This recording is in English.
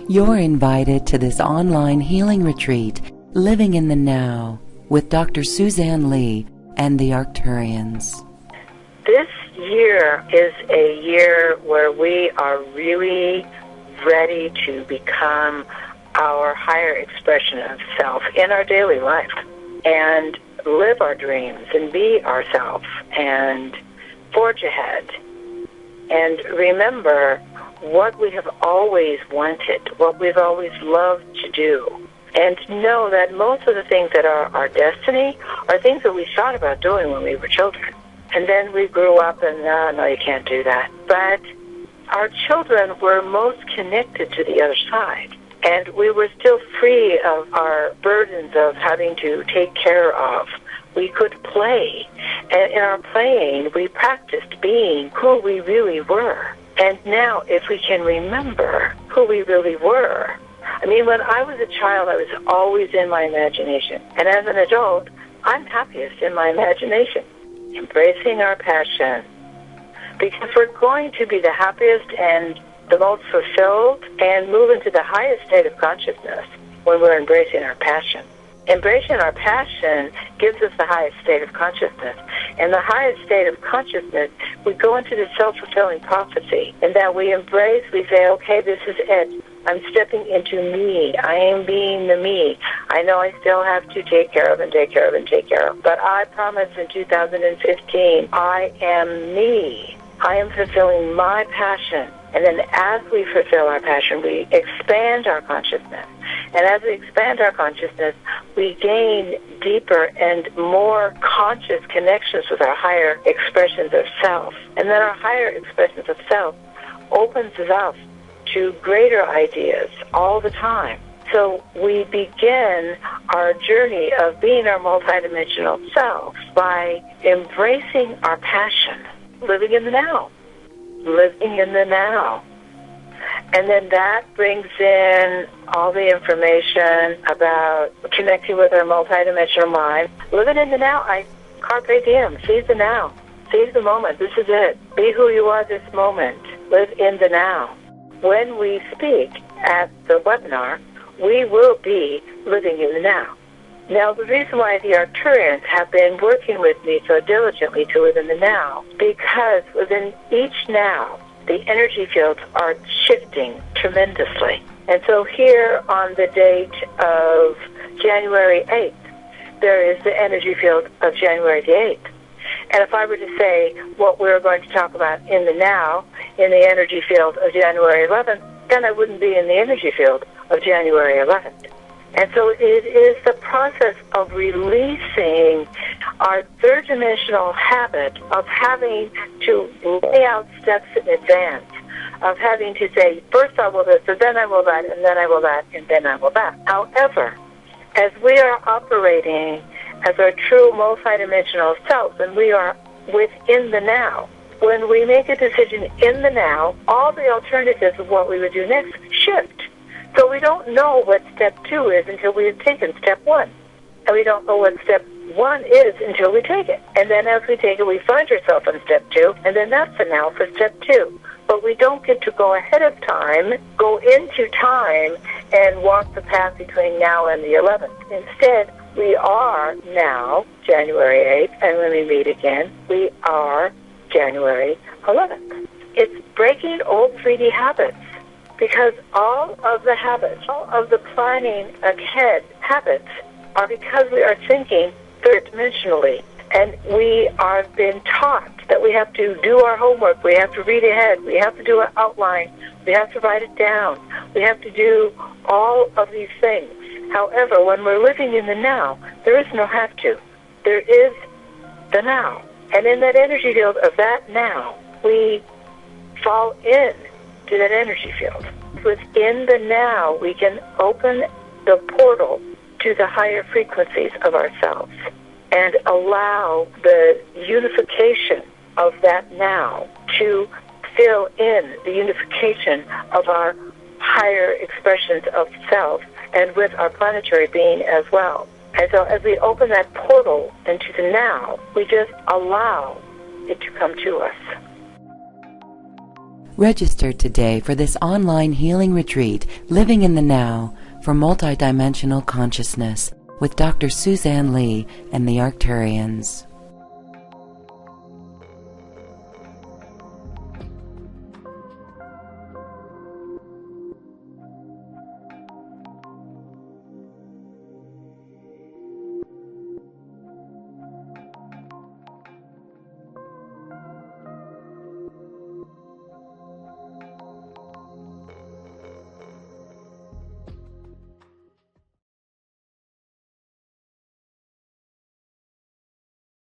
You're invited to this online healing retreat, Living in the Now, with Dr. Suzanne Lee and the Arcturians. This year is a year where we are really ready to become our higher expression of self in our daily life and live our dreams and be ourselves and forge ahead and remember what we have always wanted, what we've always loved to do, and to know that most of the things that are our destiny are things that we thought about doing when we were children. And then we grew up and, no, you can't do that. But our children were most connected to the other side. And we were still free of our burdens of having to take care of. We could play. And in our playing, we practiced being who we really were. And now, if we can remember who we really were. I mean, when I was a child, I was always in my imagination. And as an adult, I'm happiest in my imagination. Embracing our passion. Because we're going to be the happiest and the most fulfilled and move into the highest state of consciousness when we're embracing our passion. Embracing our passion gives us the highest state of consciousness. And the highest state of consciousness, we go into the self-fulfilling prophecy, and that we embrace, we say, okay, this is it. I'm stepping into me. I am being the me. I know I still have to take care of and take care of and take care of, but I promise in 2015, I am me. I am fulfilling my passion. And then as we fulfill our passion, we expand our consciousness. And as we expand our consciousness, we gain deeper and more conscious connections with our higher expressions of self. And then our higher expressions of self opens us up to greater ideas all the time. So we begin our journey of being our multidimensional self by embracing our passion, living in the now. Living in the now. And then that brings in all the information about connecting with our multidimensional mind. Living in the now, carpe diem, seize the now. Seize the moment, this is it. Be who you are this moment. Live in the now. When we speak at the webinar, we will be living in the now. Now, the reason why the Arcturians have been working with me so diligently to live in the now, because within each now, the energy fields are shifting tremendously. And so here on the date of January 8th, there is the energy field of January the 8th. And if I were to say what we're going to talk about in the now, in the energy field of January 11th, then I wouldn't be in the energy field of January 11th. And so it is the process of releasing our third-dimensional habit of having to lay out steps in advance, of having to say, first I will this, and then I will that, and then I will that, and then I will that. However, as we are operating as our true multidimensional self, and we are within the now, when we make a decision in the now, all the alternatives of what we would do next shift. So we don't know what step 2 is until we have taken step 1. And we don't know what step 1 is until we take it. And then as we take it, we find ourselves on step 2, and then that's the now for step 2. But we don't get to go ahead of time, go into time, and walk the path between now and the 11th. Instead, we are now, January 8th, and when we meet again, we are January 11th. It's breaking old 3D habits. Because all of the habits, all of the planning ahead habits are because we are thinking third-dimensionally. And we are being taught that we have to do our homework, we have to read ahead, we have to do an outline, we have to write it down, we have to do all of these things. However, when we're living in the now, there is no have to. There is the now. And in that energy field of that now, we fall in to that energy field. Within the now, we can open the portal to the higher frequencies of ourselves and allow the unification of that now to fill in the unification of our higher expressions of self and with our planetary being as well. And so as we open that portal into the now, we just allow it to come to us. Register today for this online healing retreat, Living in the Now, for Multidimensional Consciousness, with Dr. Suzanne Lee and the Arcturians.